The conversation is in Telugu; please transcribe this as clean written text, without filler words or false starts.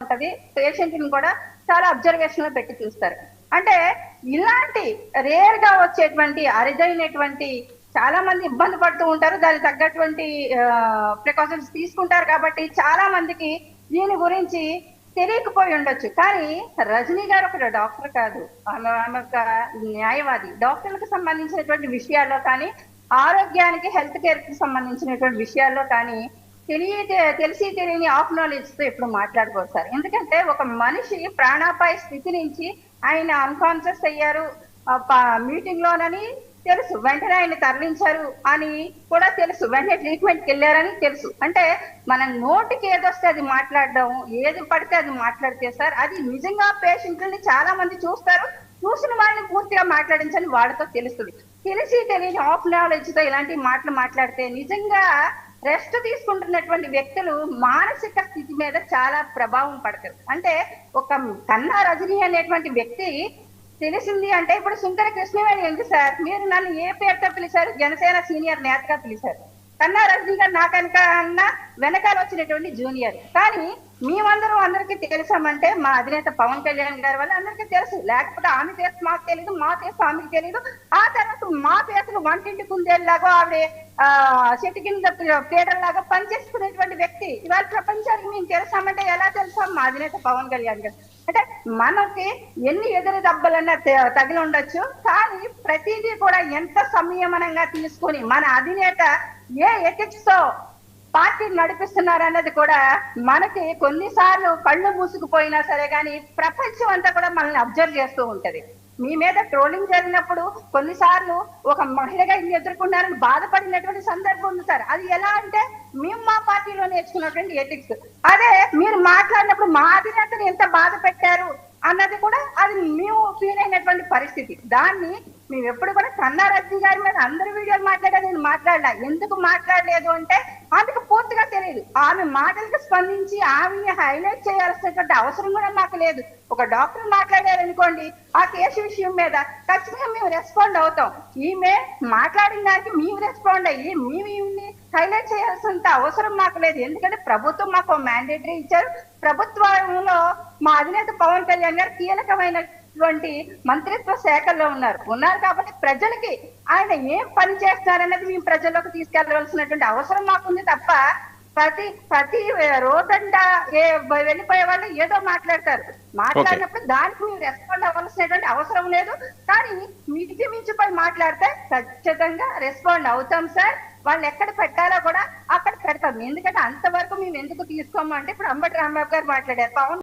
ఉంటది. పేషెంట్ ని కూడా చాలా అబ్జర్వేషన్ లో పెట్టి చూస్తారు. అంటే ఇలాంటి రేర్ గా వచ్చేటువంటి అరుదైనటువంటి చాలా మంది ఇబ్బంది పడుతూ ఉంటారు. దానికి తగ్గటువంటి ప్రికాషన్స్ తీసుకుంటారు కాబట్టి చాలా మందికి దీని గురించి తెలియకపోయి ఉండొచ్చు. కానీ రజనీ గారు ఒక డాక్టర్ కాదు, ఆమె ఒక న్యాయవాది. డాక్టర్లకు సంబంధించినటువంటి విషయాల్లో కానీ, ఆరోగ్యానికి హెల్త్ కేర్ కి సంబంధించినటువంటి విషయాల్లో కానీ తెలిసి తెలియని ఆఫ్ నాలెడ్జ్ తో ఎప్పుడు మాట్లాడుకోరు సార్. ఎందుకంటే ఒక మనిషి ప్రాణాపాయ స్థితి నుంచి ఆయన అన్కాన్షియస్ అయ్యారు మీటింగ్ లోనని తెలుసు, వెంటనే ఆయన తరలించారు అని కూడా తెలుసు, వెంటనే ట్రీట్మెంట్ కి వెళ్ళారని తెలుసు. అంటే మన నోటికి ఏదొస్తే అది మాట్లాడడం, ఏది పడితే అది మాట్లాడితే సార్ అది నిజంగా పేషెంట్లని చాలా మంది చూస్తారు, చూసిన వాళ్ళని పూర్తిగా మాట్లాడించని వాళ్ళతో తెలుస్తుంది. తెలిసి తెలియని ఆఫ్ నాలెడ్జ్ తో ఇలాంటి మాటలు మాట్లాడితే నిజంగా రెస్ట్ తీసుకుంటున్నటువంటి వ్యక్తులు మానసిక స్థితి మీద చాలా ప్రభావం పడతారు. అంటే ఒక కన్నా రజనీ అనేటువంటి వ్యక్తి తెలిసింది అంటే ఇప్పుడు శంకర కృష్ణవేణి ఉంది సార్, మీరు నన్ను ఏ పేరుతో పిలిచారు? జనసేన సీనియర్ నేతగా పిలిచారు. కన్నా రజనీ గారు నాకనుక అన్న వెనకాల వచ్చినటువంటి జూనియర్. కానీ మేమందరం అందరికీ తెలుసామంటే మా అధినేత పవన్ కళ్యాణ్ గారి వల్ల అందరికీ తెలుసు. లేకపోతే ఆమె పేరు మాకు తెలియదు, మా పేరు ఆమెకు తెలియదు. ఆ తర్వాత మా పేరులు వంటింటి కుందేలాగా ఆవిడ చెట్టు కింద పీడల్లాగా పనిచేసుకునేటువంటి వ్యక్తి ఇవాళ ప్రపంచానికి మేము తెలుసామంటే ఎలా తెలుసాం? మా అధినేత పవన్ కళ్యాణ్ గారు. అంటే మనకి ఎన్ని ఎదురు దెబ్బలన్నా తగిలి ఉండొచ్చు, కానీ ప్రతిదీ కూడా ఎంత సంయమనంగా తీసుకొని మన అధినేత ఏ ఎథిక్స్ తో పార్టీ నడిపిస్తున్నారు అన్నది కూడా మనకి కొన్నిసార్లు కళ్ళు మూసుకుపోయినా సరే కానీ ప్రపంచం అంతా కూడా మనల్ని అబ్జర్వ్ చేస్తూ ఉంటది. మీ మీద ట్రోలింగ్ జరిగినప్పుడు కొన్నిసార్లు ఒక మహిళగా ఇన్ని ఎదుర్కొన్నారని బాధపడినటువంటి సందర్భం ఉంది సార్. అది ఎలా అంటే మేము మా పార్టీలో నేర్చుకున్నటువంటి ఎథిక్స్. అదే మీరు మాట్లాడినప్పుడు మా అధినేతను ఎంత బాధ పెట్టారు అన్నది కూడా అది మేము ఫీల్ అయినటువంటి పరిస్థితి. దాన్ని మేము ఎప్పుడు కూడా కన్నా రజనీ గారి మీద అందరి వీడియోలు మాట్లాడా, నేను మాట్లాడలా. ఎందుకు మాట్లాడలేదు అంటే ఆమెకు పూర్తిగా తెలియదు. ఆమె మాటలకు స్పందించి ఆమెని హైలైట్ చేయాల్సినటువంటి అవసరం కూడా మాకు లేదు. ఒక డాక్టర్ మాట్లాడారనుకోండి, ఆ కేసు విషయం మీద ఖచ్చితంగా మేము రెస్పాండ్ అవుతాం. ఈమె మాట్లాడిన దానికి మేము రెస్పాండ్ అయ్యి మేము హైలైట్ చేయాల్సినంత అవసరం మాకు లేదు. ఎందుకంటే ప్రభుత్వం మాకు మ్యాండేటరీ ఇచ్చారు. ప్రభుత్వంలో మా అధినేత పవన్ కళ్యాణ్ గారు కీలకమైనటువంటి మంత్రిత్వ శాఖల్లో ఉన్నారు కాబట్టి ప్రజలకి ఆయన ఏం పని చేస్తున్నారనేది మేము ప్రజల్లోకి తీసుకెళ్లవలసినటువంటి అవసరం మాకుంది తప్ప ప్రతి రోజంతా వెళ్ళిపోయే వాళ్ళు ఏదో మాట్లాడినప్పుడు దానికి మేము రెస్పాండ్ అవ్వాల్సినటువంటి అవసరం లేదు. కానీ మితికి మించిపోయి మాట్లాడితే ఖచ్చితంగా రెస్పాండ్ అవుతాం సార్. వాళ్ళు ఎక్కడ పెట్టాలో కూడా అక్కడ పెడతాం. ఎందుకంటే అంతవరకు మేము ఎందుకు తీసుకోము అంటే ఇప్పుడు అంబటి రాంబాబు గారు మాట్లాడారు, పవన్